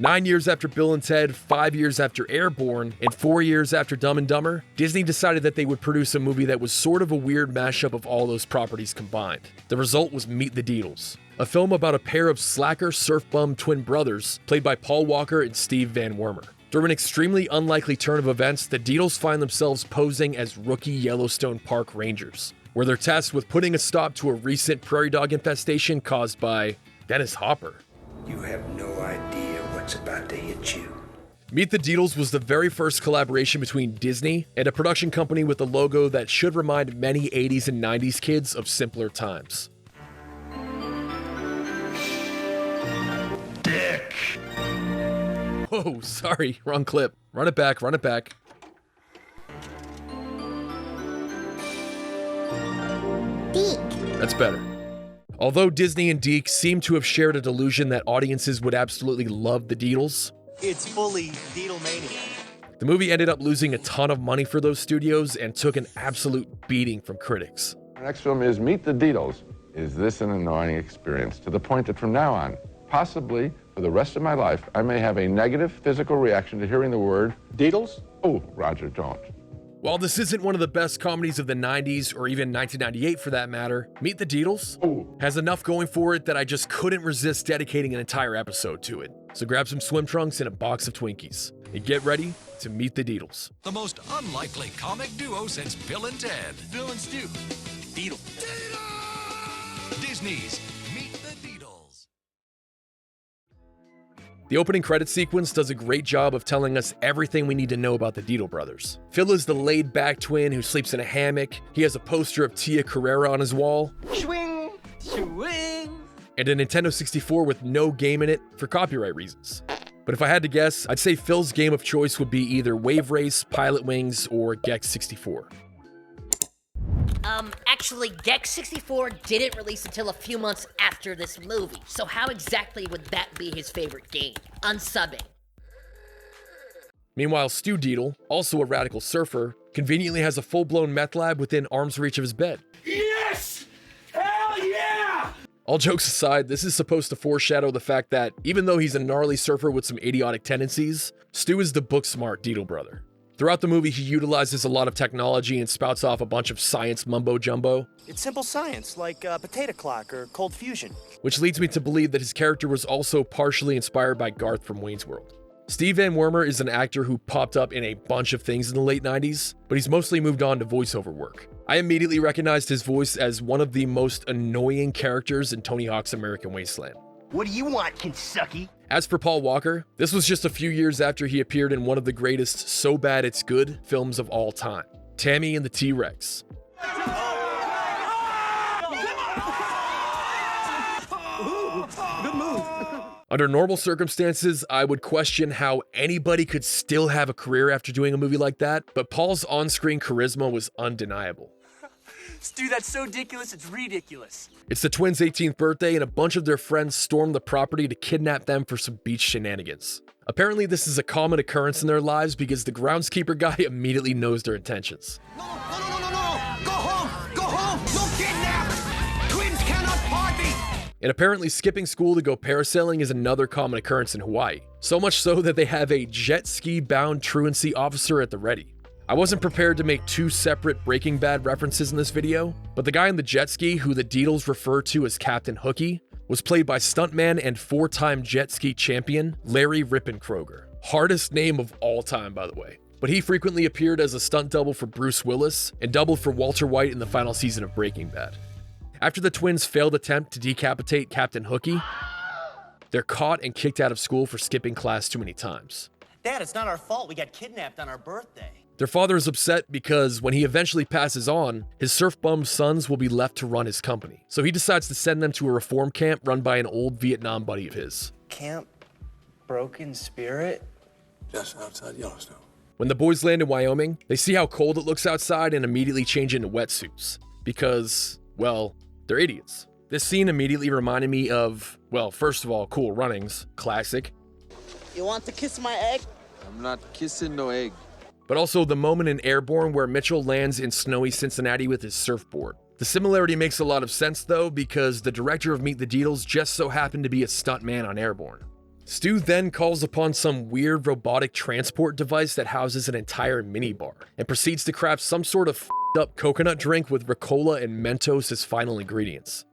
9 years after Bill and Ted, 5 years after Airborne, and 4 years after Dumb and Dumber, Disney decided that they would produce a movie that was sort of a weird mashup of all those properties combined. The result was Meet the Deedles, a film about a pair of slacker surf bum twin brothers played by Paul Walker and Steve Van Wormer. Through an extremely unlikely turn of events, the Deedles find themselves posing as rookie Yellowstone Park rangers, where they're tasked with putting a stop to a recent prairie dog infestation caused by Dennis Hopper. You have no idea what's about to hit you. Meet the Deedles was the very first collaboration between Disney and a production company with a logo that should remind many 80s and 90s kids of simpler times. Dick! Whoa, sorry, wrong clip. Run it back, run it back. Deke. That's better. Although Disney and Deke seem to have shared a delusion that audiences would absolutely love the Deedles, it's fully Deedlemania. the movie ended up losing a ton of money for those studios and took an absolute beating from critics. Our next film is Meet the Deedles. Is this an annoying experience to the point that from now on, possibly for the rest of my life, I may have a negative physical reaction to hearing the word Deedles? Oh, Roger, don't. While this isn't one of the best comedies of the 90s or even 1998 for that matter, Meet the Deedles has enough going for it that I just couldn't resist dedicating an entire episode to it. So grab some swim trunks and a box of Twinkies and get ready to meet the Deedles. The most unlikely comic duo since Bill and Ted. Bill and Stu. Deedle. Disney's Meet the Deedles. The opening credit sequence does a great job of telling us everything we need to know about the Deedle brothers. Phil is the laid-back twin who sleeps in a hammock. He has a poster of Tia Carrera on his wall. Swing. Swing. And a Nintendo 64 with no game in it for copyright reasons. But if I had to guess, I'd say Phil's game of choice would be either Wave Race, Pilot Wings, or Gex 64. Actually, Gex 64 didn't release until a few months after this movie, so how exactly would that be his favorite game? Unsubbing. Meanwhile, Stu Deedle, also a radical surfer, conveniently has a full-blown meth lab within arm's reach of his bed. Yes! Hell yeah! All jokes aside, this is supposed to foreshadow the fact that, even though he's a gnarly surfer with some idiotic tendencies, Stu is the book-smart Deedle brother. Throughout the movie, he utilizes a lot of technology and spouts off a bunch of science mumbo-jumbo. It's simple science, like potato clock or cold fusion. Which leads me to believe that his character was also partially inspired by Garth from Wayne's World. Steve Van Wormer is an actor who popped up in a bunch of things in the late 90s, but he's mostly moved on to voiceover work. I immediately recognized his voice as one of the most annoying characters in Tony Hawk's American Wasteland. What do you want, Kentucky? As for Paul Walker, this was just a few years after he appeared in one of the greatest So Bad It's Good films of all time, Tammy and the T-Rex. Good move. Under normal circumstances, I would question how anybody could still have a career after doing a movie like that, but Paul's on-screen charisma was undeniable. Stu, that's so ridiculous, it's ridiculous. It's the twins' 18th birthday, and a bunch of their friends storm the property to kidnap them for some beach shenanigans. Apparently, this is a common occurrence in their lives because the groundskeeper guy immediately knows their intentions. No. Go home. Go home. No kidnap. Twins cannot party. And apparently, skipping school to go parasailing is another common occurrence in Hawaii. So much so that they have a jet ski-bound truancy officer at the ready. I wasn't prepared to make two separate Breaking Bad references in this video, but the guy on the jet ski, who the Deedles refer to as Captain Hooky, was played by stuntman and four-time jet ski champion Larry Rippenkroger. Hardest name of all time, by the way. But he frequently appeared as a stunt double for Bruce Willis and doubled for Walter White in the final season of Breaking Bad. After the twins' failed attempt to decapitate Captain Hooky, they're caught and kicked out of school for skipping class too many times. Dad, it's not our fault. We got kidnapped on our birthday. Their father is upset because when he eventually passes on, his surf-bummed sons will be left to run his company. So he decides to send them to a reform camp run by an old Vietnam buddy of his. Camp Broken Spirit? Just outside Yellowstone. When the boys land in Wyoming, they see how cold it looks outside and immediately change into wetsuits. Because, well, they're idiots. This scene immediately reminded me of, well, first of all, Cool Runnings, classic. You want to kiss my egg? I'm not kissing no egg. But also the moment in Airborne where Mitchell lands in snowy Cincinnati with his surfboard. The similarity makes a lot of sense though, because the director of Meet the Deedles just so happened to be a stuntman on Airborne. Stu then calls upon some weird robotic transport device that houses an entire minibar and proceeds to craft some sort of f***ed-up coconut drink with Ricola and Mentos as final ingredients.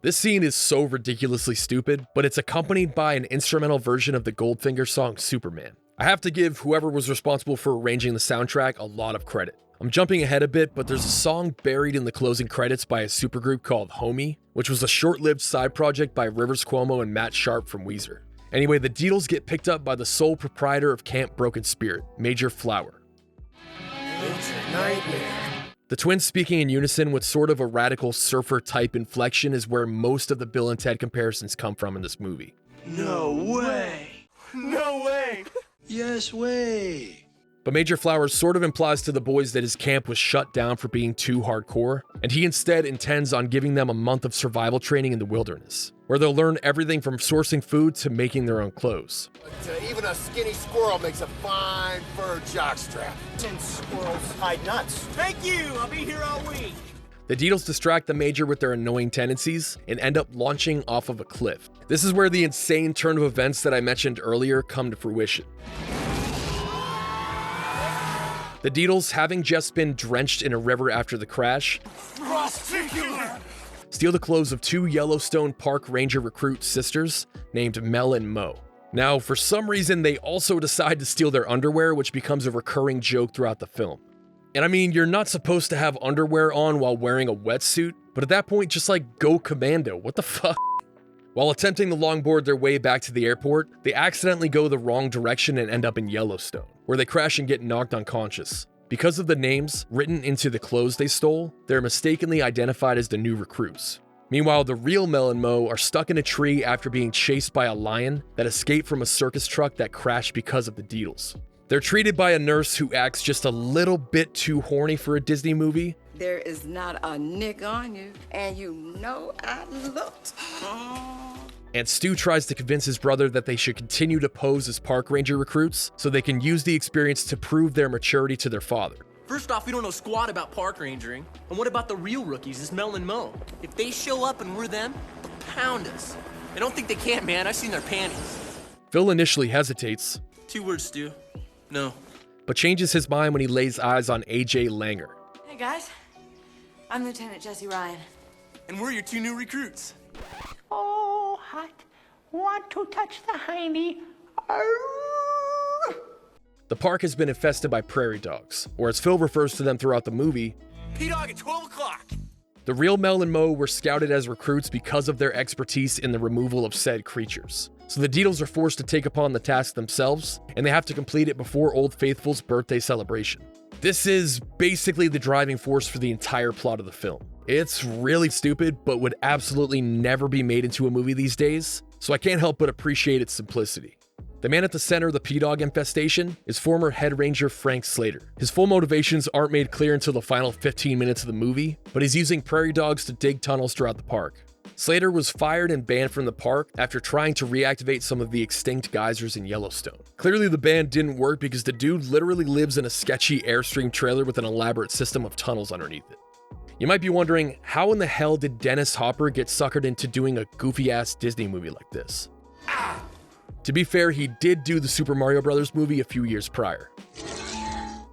This scene is so ridiculously stupid, but it's accompanied by an instrumental version of the Goldfinger song Superman. I have to give whoever was responsible for arranging the soundtrack a lot of credit. I'm jumping ahead a bit, but there's a song buried in the closing credits by a supergroup called Homie, which was a short-lived side project by Rivers Cuomo and Matt Sharp from Weezer. Anyway, the Deedles get picked up by the sole proprietor of Camp Broken Spirit, Major Flower. It's a nightmare. The twins speaking in unison with sort of a radical surfer-type inflection is where most of the Bill and Ted comparisons come from in this movie. No way. No way. Yes way. But Major Flowers sort of implies to the boys that his camp was shut down for being too hardcore, and he instead intends on giving them a month of survival training in the wilderness, where they'll learn everything from sourcing food to making their own clothes. But even a skinny squirrel makes a fine fur jockstrap. And squirrels hide nuts. Thank you. I'll be here all week. The Deedles distract the Major with their annoying tendencies and end up launching off of a cliff. This is where the insane turn of events that I mentioned earlier come to fruition. The Deedles, having just been drenched in a river after the crash, steal the clothes of two Yellowstone Park Ranger recruit sisters named Mel and Mo. Now, for some reason, they also decide to steal their underwear, which becomes a recurring joke throughout the film. And I mean, you're not supposed to have underwear on while wearing a wetsuit, but at that point, just like go commando, what the fuck? While attempting to longboard their way back to the airport, they accidentally go the wrong direction and end up in Yellowstone, where they crash and get knocked unconscious. Because of the names written into the clothes they stole, they're mistakenly identified as the new recruits. Meanwhile, the real Mel and Mo are stuck in a tree after being chased by a lion that escaped from a circus truck that crashed because of the Deedles. They're treated by a nurse who acts just a little bit too horny for a Disney movie. There is not a nick on you, and you know I looked. And Stu tries to convince his brother that they should continue to pose as park ranger recruits so they can use the experience to prove their maturity to their father. First off, we don't know squat about park rangering. And what about the real rookies, it's Mel and Mo? If they show up and we're them, they'll pound us. I don't think they can, man. I've seen their panties. Phil initially hesitates. 2 words, Stu. No. But changes his mind when he lays eyes on AJ Langer. Hey guys, I'm Lieutenant Jesse Ryan. And we're your 2 new recruits. Oh, hot. Want to touch the hiney. The park has been infested by prairie dogs, or as Phil refers to them throughout the movie, P-Dog at 12 o'clock. the real Mel and Mo were scouted as recruits because of their expertise in the removal of said creatures. So the Deedles are forced to take upon the task themselves, and they have to complete it before Old Faithful's birthday celebration. This is basically the driving force for the entire plot of the film. It's really stupid, but would absolutely never be made into a movie these days, so I can't help but appreciate its simplicity. The man at the center of the P-Dog infestation is former head ranger Frank Slater. His full motivations aren't made clear until the final 15 minutes of the movie, but he's using prairie dogs to dig tunnels throughout the park. Slater was fired and banned from the park after trying to reactivate some of the extinct geysers in Yellowstone. Clearly the ban didn't work because the dude literally lives in a sketchy Airstream trailer with an elaborate system of tunnels underneath it. You might be wondering, how in the hell did Dennis Hopper get suckered into doing a goofy-ass Disney movie like this? To be fair, he did do the Super Mario Bros. Movie a few years prior.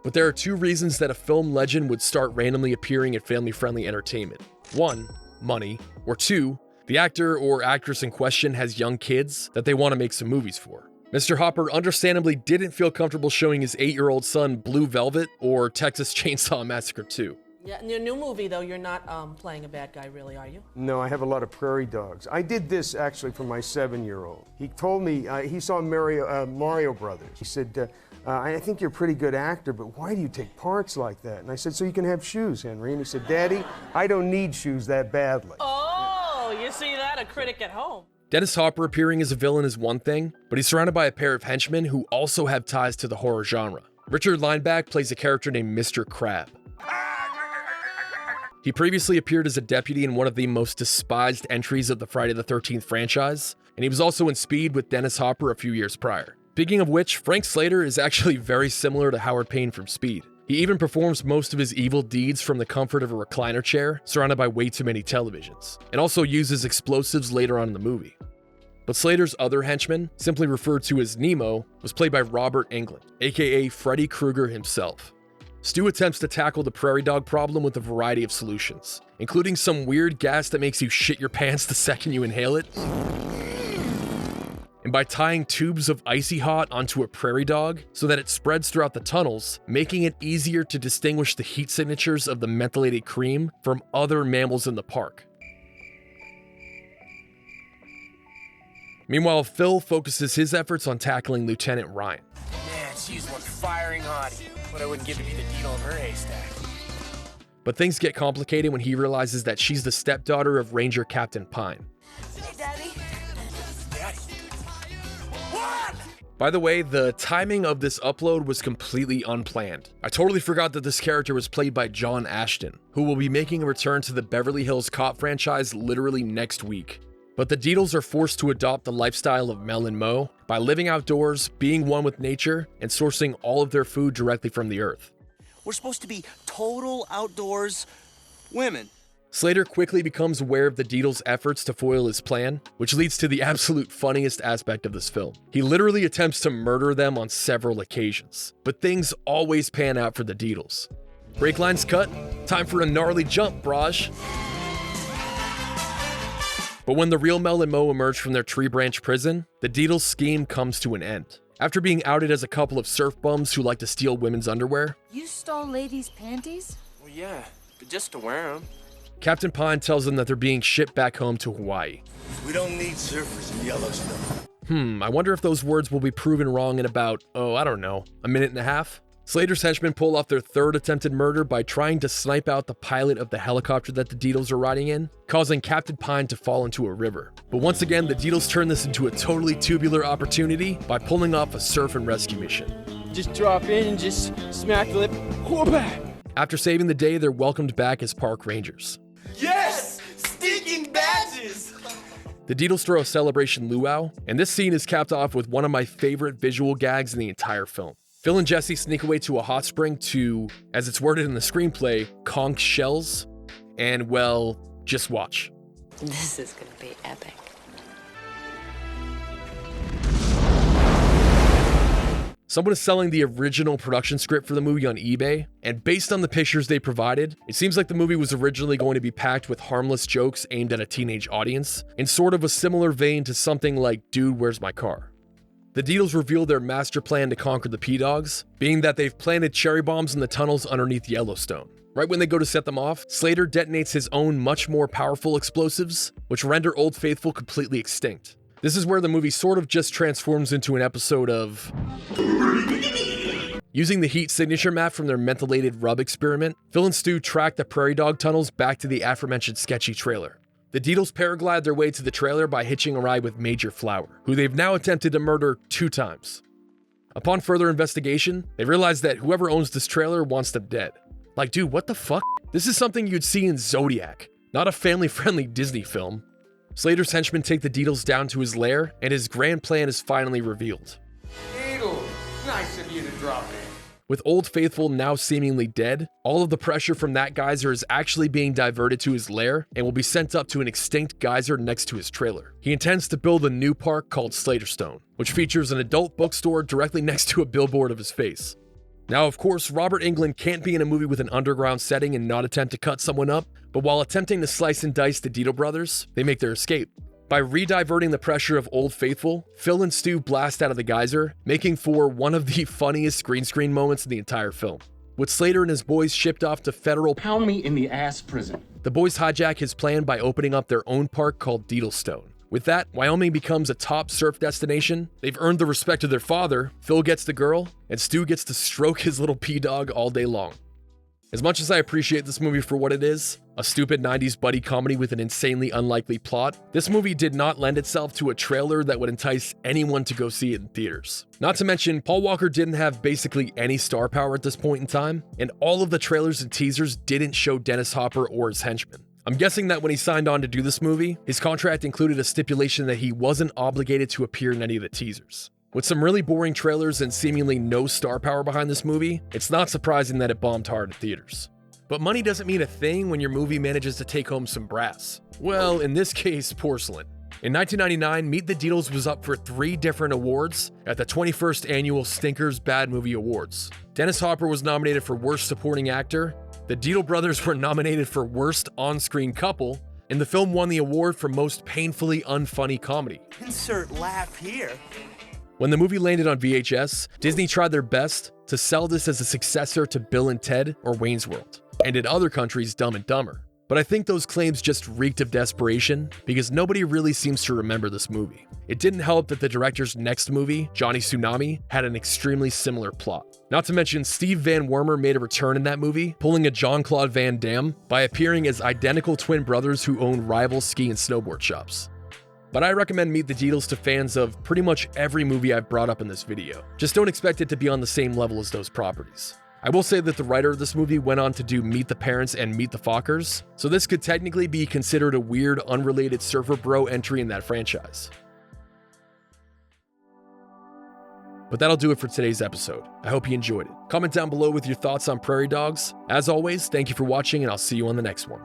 But there are 2 reasons that a film legend would start randomly appearing in family-friendly entertainment. 1, money, or 2, the actor or actress in question has young kids that they want to make some movies for. Mr. Hopper understandably didn't feel comfortable showing his 8-year-old son Blue Velvet or Texas Chainsaw Massacre 2. Yeah, in your new movie, though, you're not playing a bad guy, really, are you? No, I have a lot of prairie dogs. I did this, actually, for my 7-year-old. He told me, he saw Mario Brothers. He said, I think you're a pretty good actor, but why do you take parts like that? And I said, so you can have shoes, Henry. And he said, Daddy, I don't need shoes that badly. Oh, you see that? A critic at home. Dennis Hopper appearing as a villain is one thing, but he's surrounded by a pair of henchmen who also have ties to the horror genre. Richard Lineback plays a character named Mr. Crab. He previously appeared as a deputy in one of the most despised entries of the Friday the 13th franchise, and he was also in Speed with Dennis Hopper a few years prior. Speaking of which, Frank Slater is actually very similar to Howard Payne from Speed. He even performs most of his evil deeds from the comfort of a recliner chair, surrounded by way too many televisions, and also uses explosives later on in the movie. But Slater's other henchman, simply referred to as Nemo, was played by Robert Englund, aka Freddy Krueger himself. Stu attempts to tackle the prairie dog problem with a variety of solutions, including some weird gas that makes you shit your pants the second you inhale it, and by tying tubes of icy hot onto a prairie dog so that it spreads throughout the tunnels, making it easier to distinguish the heat signatures of the methylated cream from other mammals in the park. Meanwhile, Phil focuses his efforts on tackling Lieutenant Ryan. Man, she's one firing hottie. What I wouldn't give to be the Deedle of Her Haystack. But things get complicated when he realizes that she's the stepdaughter of Ranger Captain Pine. Hey, Daddy. Daddy. What? By the way, the timing of this upload was completely unplanned. I totally forgot that this character was played by John Ashton, who will be making a return to the Beverly Hills Cop franchise literally next week. But the Deedles are forced to adopt the lifestyle of Mel and Mo by living outdoors, being one with nature, and sourcing all of their food directly from the earth. We're supposed to be total outdoors women. Slater quickly becomes aware of the Deedles' efforts to foil his plan, which leads to the absolute funniest aspect of this film. He literally attempts to murder them on several occasions, but things always pan out for the Deedles. Brake lines cut, time for a gnarly jump, Braj. But when the real Mel and Mo emerge from their tree branch prison, the Deedles' scheme comes to an end. After being outed as a couple of surf bums who like to steal women's underwear, You stole ladies' panties? Well, yeah, but just to wear them. Captain Pine tells them that they're being shipped back home to Hawaii. We don't need surfers in Yellowstone. I wonder if those words will be proven wrong in about, I don't know, a minute and a half? Slater's henchmen pull off their third attempted murder by trying to snipe out the pilot of the helicopter that the Deedles are riding in, causing Captain Pine to fall into a river. But once again, the Deedles turn this into a totally tubular opportunity by pulling off a surf and rescue mission. Just drop in and just smack the lip. Whoop-a! After saving the day, they're welcomed back as park rangers. Yes! Stinking badges! The Deedles throw a celebration luau, and this scene is capped off with one of my favorite visual gags in the entire film. Phil and Jesse sneak away to a hot spring to, as it's worded in the screenplay, conch shells, and well, just watch. This is gonna be epic. Someone is selling the original production script for the movie on eBay, and based on the pictures they provided, it seems like the movie was originally going to be packed with harmless jokes aimed at a teenage audience, in sort of a similar vein to something like Dude, Where's My Car? The Deedles reveal their master plan to conquer the P-Dogs, being that they've planted cherry bombs in the tunnels underneath Yellowstone. Right when they go to set them off, Slater detonates his own much more powerful explosives, which render Old Faithful completely extinct. This is where the movie sort of just transforms into an episode of... Using the heat signature map from their mentholated rub experiment, Phil and Stu track the prairie dog tunnels back to the aforementioned sketchy trailer. The Deedles paraglide their way to the trailer by hitching a ride with Major Flower, who they've now attempted to murder 2 times. Upon further investigation, they realize that whoever owns this trailer wants them dead. Like, dude, what the fuck? This is something you'd see in Zodiac, not a family-friendly Disney film. Slater's henchmen take the Deedles down to his lair, and his grand plan is finally revealed. Deedle, nice of you to drop in. With Old Faithful now seemingly dead, all of the pressure from that geyser is actually being diverted to his lair and will be sent up to an extinct geyser next to his trailer. He intends to build a new park called Slaterstone, which features an adult bookstore directly next to a billboard of his face. Now, of course, Robert Englund can't be in a movie with an underground setting and not attempt to cut someone up, but while attempting to slice and dice the Deedle Brothers, they make their escape. By re-diverting the pressure of Old Faithful, Phil and Stu blast out of the geyser, making for one of the funniest green screen moments in the entire film. With Slater and his boys shipped off to federal pound me in the ass prison, the boys hijack his plan by opening up their own park called Deedlestone. With that, Wyoming becomes a top surf destination. They've earned the respect of their father, Phil gets the girl, and Stu gets to stroke his little P-Dog all day long. As much as I appreciate this movie for what it is, a stupid 90s buddy comedy with an insanely unlikely plot, this movie did not lend itself to a trailer that would entice anyone to go see it in theaters. Not to mention, Paul Walker didn't have basically any star power at this point in time, and all of the trailers and teasers didn't show Dennis Hopper or his henchmen. I'm guessing that when he signed on to do this movie, his contract included a stipulation that he wasn't obligated to appear in any of the teasers. With some really boring trailers and seemingly no star power behind this movie, it's not surprising that it bombed hard in theaters. But money doesn't mean a thing when your movie manages to take home some brass. Well, in this case, porcelain. In 1999, Meet the Deedles was up for 3 different awards at the 21st Annual Stinkers Bad Movie Awards. Dennis Hopper was nominated for Worst Supporting Actor, the Deedle Brothers were nominated for Worst On-Screen Couple, and the film won the award for Most Painfully Unfunny Comedy. Insert laugh here. When the movie landed on VHS, Disney tried their best to sell this as a successor to Bill and Ted or Wayne's World, and in other countries, Dumb and Dumber. But I think those claims just reeked of desperation because nobody really seems to remember this movie. It didn't help that the director's next movie, Johnny Tsunami, had an extremely similar plot. Not to mention, Steve Van Wormer made a return in that movie, pulling a Jean-Claude Van Damme by appearing as identical twin brothers who own rival ski and snowboard shops. But I recommend Meet the Deedles to fans of pretty much every movie I've brought up in this video. Just don't expect it to be on the same level as those properties. I will say that the writer of this movie went on to do Meet the Parents and Meet the Fockers, so this could technically be considered a weird, unrelated Surfer Bro entry in that franchise. But that'll do it for today's episode. I hope you enjoyed it. Comment down below with your thoughts on Prairie Dogs. As always, thank you for watching, and I'll see you on the next one.